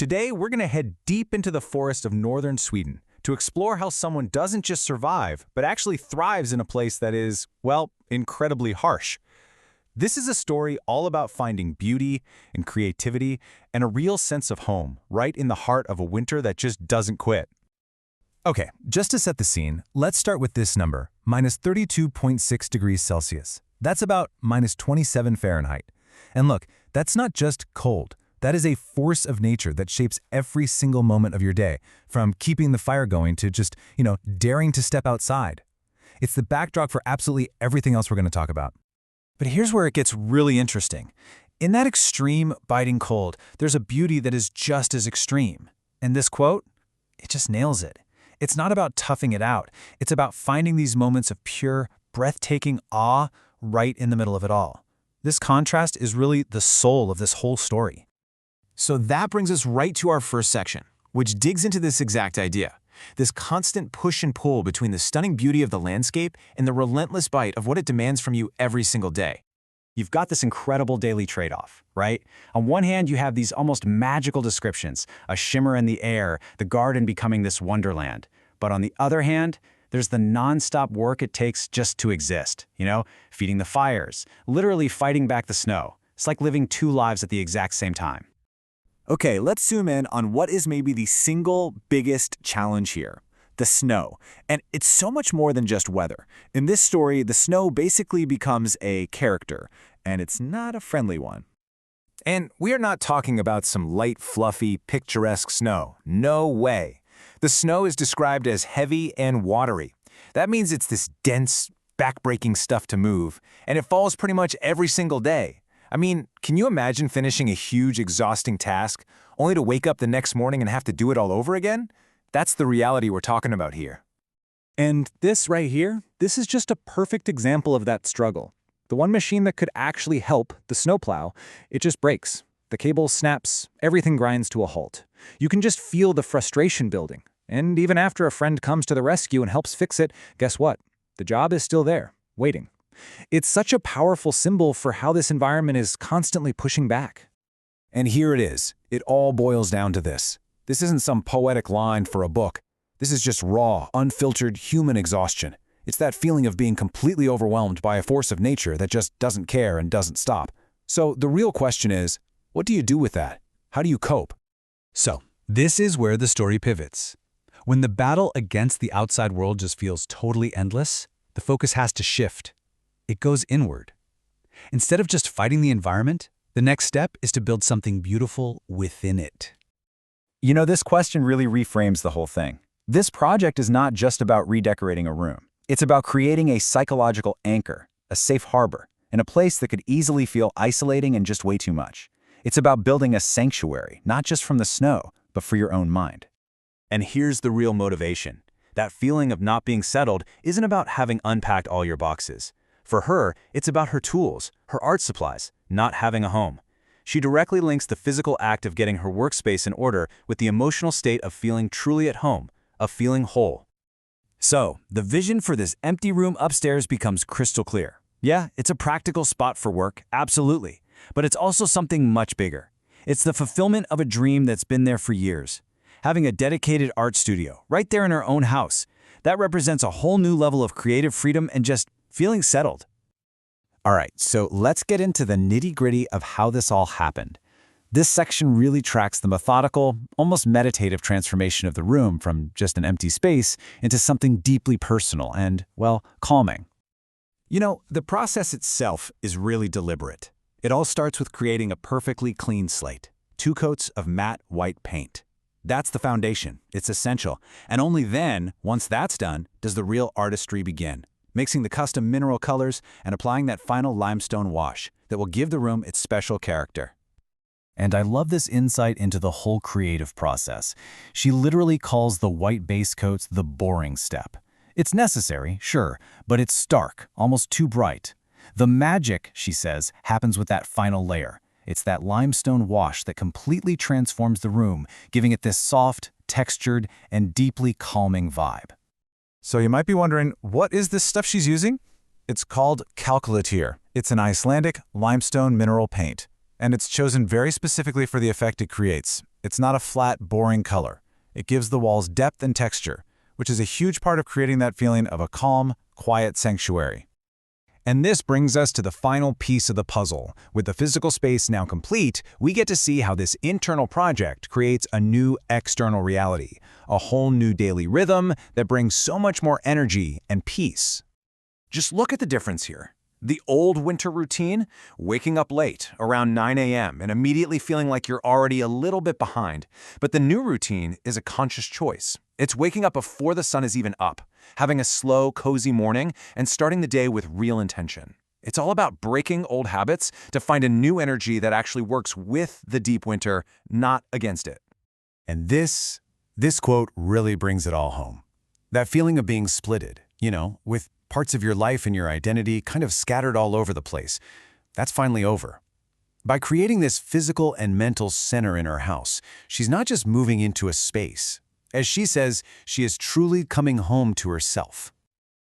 Today, we're going to head deep into the forest of northern Sweden to explore how someone doesn't just survive, but actually thrives in a place that is, well, incredibly harsh. This is a story all about finding beauty and creativity and a real sense of home, right in the heart of a winter that just doesn't quit. Okay, just to set the scene, let's start with this number, minus 32.6 degrees Celsius. That's about minus 27 Fahrenheit. And look, that's not just cold. That is a force of nature that shapes every single moment of your day, from keeping the fire going to just, daring to step outside. It's the backdrop for absolutely everything else we're going to talk about. But here's where it gets really interesting. In that extreme, biting cold, there's a beauty that is just as extreme. And this quote, it just nails it. It's not about toughing it out. It's about finding these moments of pure, breathtaking awe right in the middle of it all. This contrast is really the soul of this whole story. So that brings us right to our first section, which digs into this exact idea. This constant push and pull between the stunning beauty of the landscape and the relentless bite of what it demands from you every single day. You've got this incredible daily trade-off, right? On one hand, you have these almost magical descriptions, a shimmer in the air, the garden becoming this wonderland. But on the other hand, there's the non-stop work it takes just to exist, feeding the fires, literally fighting back the snow. It's like living two lives at the exact same time. Okay, let's zoom in on what is maybe the single biggest challenge here, the snow. And it's so much more than just weather. In this story, the snow basically becomes a character, and it's not a friendly one. And we are not talking about some light, fluffy, picturesque snow. No way. The snow is described as heavy and watery. That means it's this dense, back-breaking stuff to move, and it falls pretty much every single day. I mean, can you imagine finishing a huge, exhausting task, only to wake up the next morning and have to do it all over again? That's the reality we're talking about here. And this right here, this is just a perfect example of that struggle. The one machine that could actually help, the snowplow, it just breaks. The cable snaps, everything grinds to a halt. You can just feel the frustration building. And even after a friend comes to the rescue and helps fix it, guess what? The job is still there, waiting. It's such a powerful symbol for how this environment is constantly pushing back. And here it is. It all boils down to this. This isn't some poetic line for a book. This is just raw, unfiltered human exhaustion. It's that feeling of being completely overwhelmed by a force of nature that just doesn't care and doesn't stop. So the real question is, what do you do with that? How do you cope? So, this is where the story pivots. When the battle against the outside world just feels totally endless, the focus has to shift. It goes inward. Instead of just fighting the environment, the next step is to build something beautiful within it. This question really reframes the whole thing. This project is not just about redecorating a room. It's about creating a psychological anchor, a safe harbor, in a place that could easily feel isolating and just way too much. It's about building a sanctuary, not just from the snow, but for your own mind. And here's the real motivation. That feeling of not being settled isn't about having unpacked all your boxes. For her, it's about her tools, her art supplies, not having a home. She directly links the physical act of getting her workspace in order with the emotional state of feeling truly at home, of feeling whole. So, the vision for this empty room upstairs becomes crystal clear. Yeah, it's a practical spot for work, absolutely. But it's also something much bigger. It's the fulfillment of a dream that's been there for years. Having a dedicated art studio right there in her own house, that represents a whole new level of creative freedom and just feeling settled. All right, so let's get into the nitty-gritty of how this all happened. This section really tracks the methodical, almost meditative transformation of the room from just an empty space into something deeply personal and, well, calming. The process itself is really deliberate. It all starts with creating a perfectly clean slate, 2 coats of matte white paint. That's the foundation. It's essential. And only then, once that's done, does the real artistry begin. Mixing the custom mineral colors and applying that final limestone wash that will give the room its special character. And I love this insight into the whole creative process. She literally calls the white base coats the boring step. It's necessary, sure, but it's stark, almost too bright. The magic, she says, happens with that final layer. It's that limestone wash that completely transforms the room, giving it this soft, textured, and deeply calming vibe. So you might be wondering, what is this stuff she's using? It's called Calculatir. It's an Icelandic limestone mineral paint, and it's chosen very specifically for the effect it creates. It's not a flat, boring color. It gives the walls depth and texture, which is a huge part of creating that feeling of a calm, quiet sanctuary. And this brings us to the final piece of the puzzle. With the physical space now complete, we get to see how this internal project creates a new external reality, a whole new daily rhythm that brings so much more energy and peace. Just look at the difference here. The old winter routine, waking up late, around 9 a.m., and immediately feeling like you're already a little bit behind. But the new routine is a conscious choice. It's waking up before the sun is even up, having a slow, cozy morning, and starting the day with real intention. It's all about breaking old habits to find a new energy that actually works with the deep winter, not against it. And this quote really brings it all home. That feeling of being splitted, with parts of your life and your identity kind of scattered all over the place, that's finally over. By creating this physical and mental center in her house, she's not just moving into a space. As she says, she is truly coming home to herself.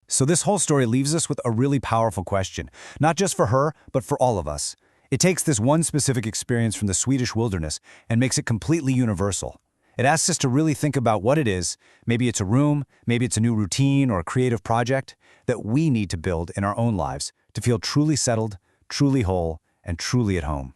So this whole story leaves us with a really powerful question, not just for her, but for all of us. It takes this one specific experience from the Swedish wilderness and makes it completely universal. It asks us to really think about what it is, maybe it's a room, maybe it's a new routine or a creative project, that we need to build in our own lives to feel truly settled, truly whole, and truly at home.